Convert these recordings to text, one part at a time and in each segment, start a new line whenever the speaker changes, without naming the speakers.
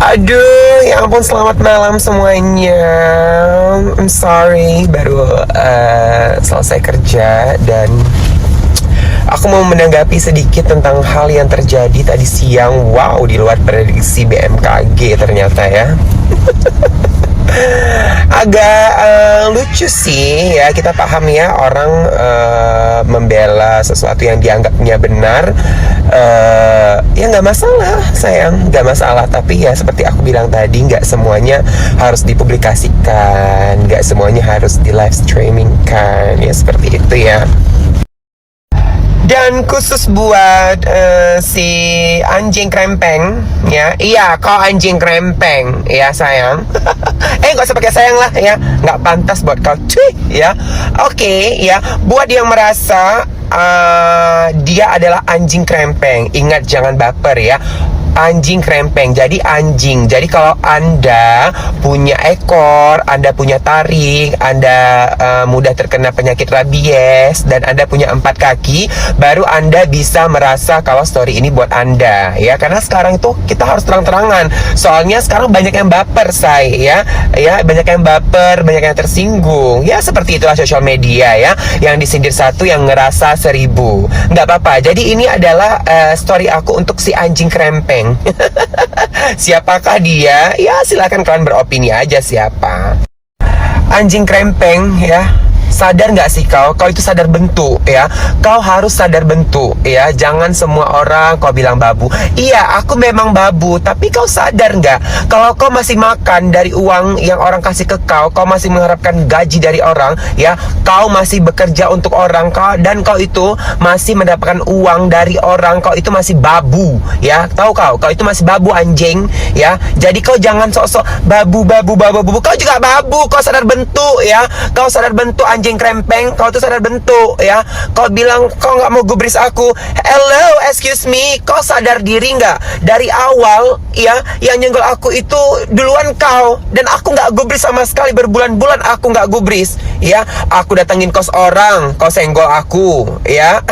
Aduh, ya ampun, selamat malam semuanya. I'm sorry, baru selesai kerja dan aku mau menanggapi sedikit tentang hal yang terjadi tadi siang. Wow, di luar prediksi BMKG ternyata ya. Agak lucu sih ya, kita paham ya orang membela sesuatu yang dianggapnya benar, ya nggak masalah sayang, nggak masalah. Tapi ya seperti aku bilang tadi, nggak semuanya harus dipublikasikan, nggak semuanya harus di live streaming kan, ya seperti itu ya. Dan khusus buat si anjing krempeng ya. Iya, kau anjing krempeng ya sayang. Gak usah pakai sayang lah ya, nggak pantas buat kau cuy ya. Oke ya, buat yang merasa dia adalah anjing krempeng, ingat jangan baper ya. Anjing krempeng, jadi anjing. Jadi kalau Anda punya ekor, Anda punya taring, Anda mudah terkena penyakit rabies, dan Anda punya 4 kaki, baru Anda bisa merasa kalau story ini buat Anda ya. Karena sekarang itu kita harus terang-terangan. Soalnya sekarang banyak yang baper say ya, banyak yang baper, banyak yang tersinggung. Ya seperti itulah sosial media ya. Yang disindir satu, yang ngerasa 1000. Nggak apa-apa. Jadi ini adalah story aku untuk si anjing krempeng. Siapakah dia? Ya silakan kalian beropini aja siapa. Anjing krempeng ya. Sadar nggak sih kau itu sadar bentuk ya. Kau harus sadar bentuk ya. Jangan semua orang kau bilang babu. Iya, aku memang babu, tapi kau sadar nggak kalau kau masih makan dari uang yang orang kasih ke kau masih mengharapkan gaji dari orang ya. Kau masih bekerja untuk orang, dan kau itu masih mendapatkan uang dari orang. Kau itu masih babu ya. Tahu kau itu masih babu anjing ya. Jadi kau jangan sok-sok babu. Kau juga babu. Kau sadar bentuk ya. Kau sadar bentuk anjing krempeng, kau tuh sadar bentuk ya. Kau bilang kau nggak mau gubris aku. Hello, excuse me, kau sadar diri nggak? Dari awal ya, yang nyenggol aku itu duluan kau, dan aku nggak gubris sama sekali. Berbulan-bulan aku nggak gubris ya. Aku datengin kos orang, kau senggol aku ya.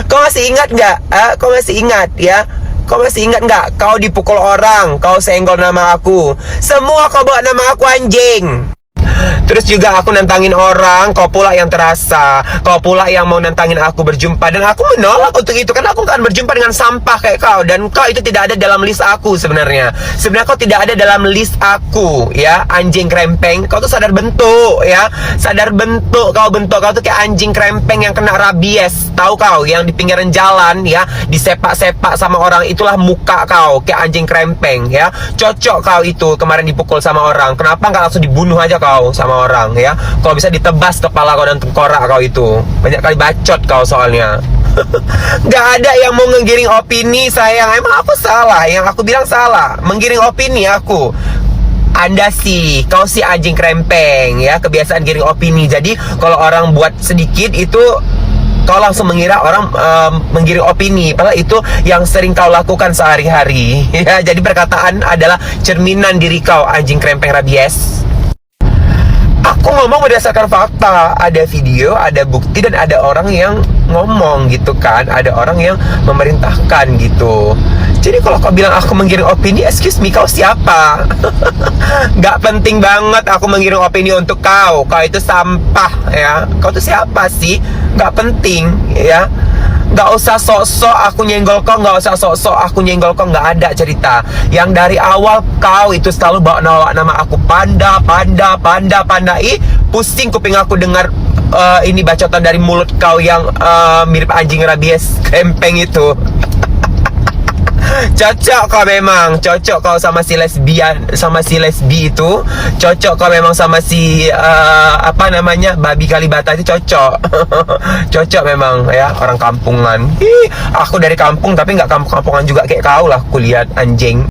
Kau masih ingat nggak? Kau masih ingat ya? Kau masih ingat nggak? Kau dipukul orang, kau senggol nama aku. Semua kau bawa nama aku anjing. Terus juga aku nantangin orang, kau pula yang terasa. Kau pula yang mau nantangin aku berjumpa, dan aku menolak untuk itu. Karena aku akan berjumpa dengan sampah kayak kau. Dan kau itu tidak ada dalam list aku sebenarnya. Sebenarnya kau tidak ada dalam list aku ya. Anjing krempeng, kau tuh sadar bentuk ya. Sadar bentuk, kau tuh kayak anjing krempeng yang kena rabies. Tahu kau, yang di pinggiran jalan ya, disepak-sepak sama orang. Itulah muka kau, kayak anjing krempeng ya. Cocok kau itu kemarin dipukul sama orang. Kenapa nggak langsung dibunuh aja kau sama orang ya? Kalau bisa ditebas kepala kau dan tengkorak kau itu. Banyak kali bacot kau soalnya. Gak ada yang mau menggiring opini sayang. Emang aku salah? Yang aku bilang salah, menggiring opini aku. Anda sih, kau si anjing krempeng ya, kebiasaan giring opini. Jadi kalau orang buat sedikit itu kau langsung mengira orang menggiring opini, padahal itu yang sering kau lakukan sehari-hari ya. Jadi perkataan adalah cerminan diri kau, anjing krempeng rabies. Aku ngomong berdasarkan fakta. Ada video, ada bukti, dan ada orang yang ngomong gitu kan. Ada orang yang memerintahkan gitu. Jadi kalau kau bilang aku menggiring opini, excuse me, kau siapa? Gak penting banget aku menggiring opini untuk kau. Kau itu sampah ya. Kau itu siapa sih? Gak penting ya. Gak usah sok-sok aku nyenggol kau, gak usah sok-sok aku nyenggol kau. Gak ada cerita. Yang dari awal kau itu selalu bawa nama aku panda. Ih, pusing kuping aku dengar ini bacotan dari mulut kau yang mirip anjing rabies krempeng itu. Cocok kau memang, cocok kau sama si lesbian, sama si lesbi itu. Cocok kau memang sama si apa namanya, babi Kalibata itu cocok. Cocok memang ya, orang kampungan. Aku dari kampung tapi nggak kampung-kampungan juga kayak kau lah, kulihat anjing.